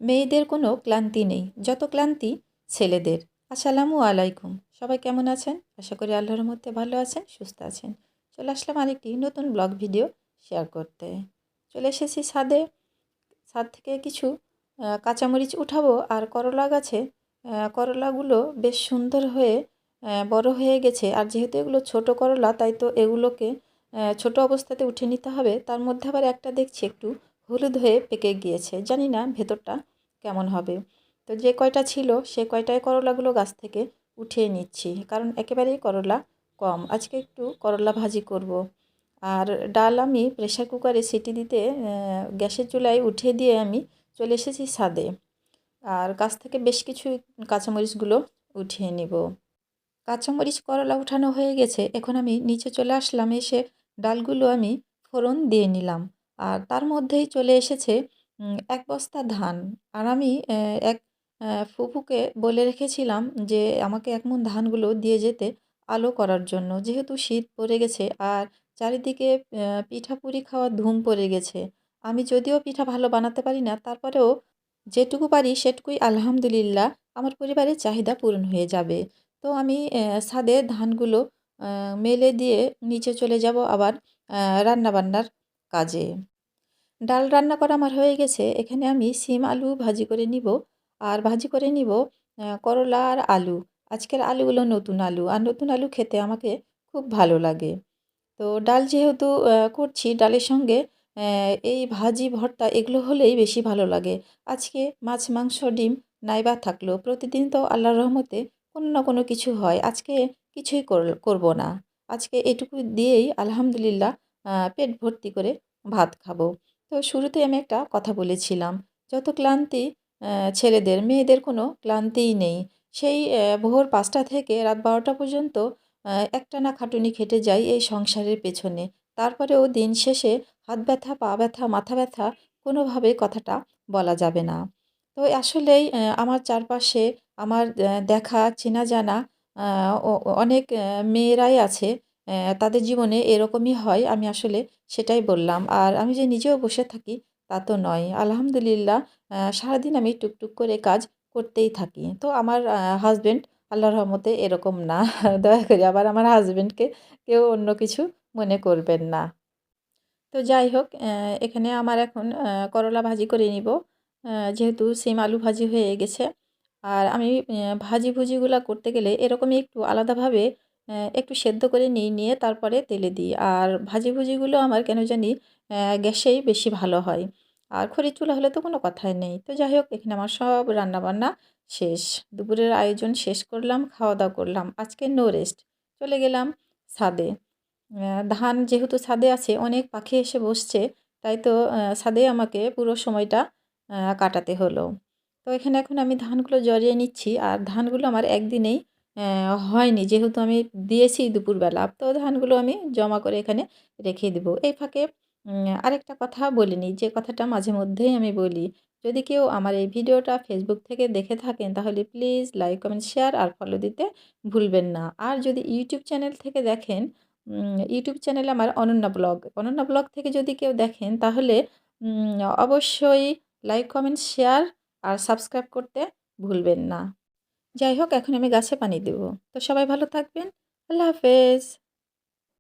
মেয়েদের কোনো ক্লান্তি নেই, যত ক্লান্তি ছেলেদের। আসসালামু আলাইকুম। সবাই কেমন আছেন? আশা করি আল্লাহর মধ্যে ভালো আছেন, সুস্থ আছেন। চলে আসলাম আরেকটি নতুন ব্লগ ভিডিও শেয়ার করতে। চলে এসেছি ছাদে। ছাদ থেকে কিছু কাঁচামরিচ উঠাবো, আর করলা গাছে করলাগুলো বেশ সুন্দর হয়ে বড় হয়ে গেছে। আর যেহেতু এগুলো ছোট করলা, তাই তো এগুলোকে ছোট অবস্থাতে উঠে নিতে হবে। তার মধ্যে আবার একটা দেখছি একটু হলুদ হয়ে পেকে গিয়েছে, জানি না ভেতরটা কেমন হবে। তো যে কয়টা ছিল সে কয়টায় করলাগুলো গাছ থেকে উঠিয়ে নিচ্ছি, কারণ একেবারেই করলা কম। আজকে একটু করলা ভাজি করব। আর ডাল আমি প্রেসার কুকারে সিটি দিতে গ্যাসের চুলায় উঠিয়ে দিয়ে আমি চলে এসেছি ছাদে। আর গাছ থেকে বেশ কিছু কাঁচামরিচগুলো উঠিয়ে নিব। কাঁচামরিচ করলা উঠানো হয়ে গেছে, এখন আমি নিচে চলে আসলাম। এসে ডালগুলো আমি ফোড়ন দিয়ে নিলাম। আর তার মধ্যেই চলে এসেছে এক বস্তা ধান। আর আমি এক ফুপুকে বলে রেখেছিলাম যে আমাকে ১ মণ ধানগুলো দিয়ে যেতে আলো করার জন্য, যেহেতু শীত পড়ে গেছে আর চারিদিকে পিঠাপুরি খাওয়ার ধুম পড়ে গেছে। আমি যদিও পিঠা ভালো বানাতে পারি না, তারপরেও যেটুকু পারি সেটুকুই আলহামদুলিল্লাহ আমার পরিবারের চাহিদা পূরণ হয়ে যাবে। তো আমি ছাদে ধানগুলো মেলে দিয়ে নিচে চলে যাব আবার রান্নাবান্নার কাজে। ডাল রান্না করা আমার হয়ে গেছে। এখানে আমি সিম আলু ভাজি করে নিব। আর ভাজি করে নিব করলা আর আলু। আজকের আলুগুলো নতুন আলু, আর নতুন আলু খেতে আমাকে খুব ভালো লাগে। তো ডাল যেহেতু করছি, ডালের সঙ্গে এই ভাজি ভর্তা এগুলো হলেই বেশি ভালো লাগে। আজকে মাছ মাংস ডিম নাইবা থাকলো, প্রতিদিন তো আল্লাহর রহমতে কোনো না কোনো কিছু হয়। আজকে কিছুই করব না। আজকে এটুকু দিয়েই আলহামদুলিল্লাহ পেট ভর্তি করে ভাত খাবো। তো শুরুতেই আমি একটা কথা বলেছিলাম, যত ক্লান্তি ছেলেদের, মেয়েদের কোনো ক্লান্তিই নেই। সেই ভোর ৫টা থেকে রাত ১২টা পর্যন্ত একটানা খাটুনি খেটে যাই এই সংসারের পেছনে। তারপরেও দিন শেষে হাত ব্যথা, পা ব্যথা, মাথা ব্যথা, কোনোভাবে কথাটা বলা যাবে না। তো আসলেই আমার চারপাশে আমার দেখা চেনা জানা আ অ অনেক মেয়েরাই আছে। তাদের জীবনে এরকমই হয়। আমি আসলে সেটাই বললাম। আর আমি যে নিজেও বসে থাকি তা তো নয়। আলহামদুলিল্লাহ সারাদিন আমি টুকটুক করে কাজ করতেই থাকি। তো আমার হাসব্যান্ড আল্লাহর রহমতে এরকম না। দয়া করে আবার আমার হাসব্যান্ডকে কেউ অন্য কিছু মনে করবেন না। তো যাই হোক, এখানে আমার এখন করলা ভাজি করে নিব। যেহেতু সিম আলু ভাজি হয়ে গেছে। আর আমি ভাজি-ভুজিগুলা করতে গেলে এরকমই একটু আলাদাভাবে একটু সেদ্ধ করে নিই, নিয়ে তারপরে তেলে দিই। আর ভাজি-ভুজিগুলো আমার কেন জানি গ্যাসেই বেশি ভালো হয়। আর খড়ির চুলা হলে তো কোনো কথাই নেই। তো যাই হোক, এখানে আমার সব রান্নাবান্না শেষ। দুপুরের আয়োজন শেষ করলাম, খাওয়া-দাওয়া করলাম। আজকে নো রেস্ট। চলে গেলাম ছাদে। ধান যেহেতু ছাদে আছে, অনেক পাখি এসে বসছে, তাই তো ছাদে আমাকে পুরো সময়টা কাটাতে হলো। তো এখানে এখন আমি ধানগুলো জড়িয়ে নিচ্ছি। আর ধানগুলো আমার একদিনেই হয়নি, যেহেতু আমি দিয়েছি দুপুরবেলা। তো ধানগুলো আমি জমা করে এখানে রেখে দেবো। এই ফাঁকে আরেকটা কথা বলে নিই, যে কথাটা মাঝে মধ্যেই আমি বলি। যদি কেউ আমার এই ভিডিওটা ফেসবুক থেকে দেখে থাকেন, তাহলে প্লিজ লাইক, কমেন্ট, শেয়ার আর ফলো দিতে ভুলবেন না। আর যদি ইউটিউব চ্যানেল থেকে দেখেন, ইউটিউব চ্যানেল আমার অনন্যা ব্লগ। অনন্যা ব্লগ থেকে যদি কেউ দেখেন, তাহলে অবশ্যই লাইক, কমেন্ট, শেয়ার আর সাবস্ক্রাইব করতে ভুলবেন না। যাই হোক, এখন আমি গাছে পানি দেব। তো সবাই ভালো থাকবেন। আল্লাহ হাফেজ।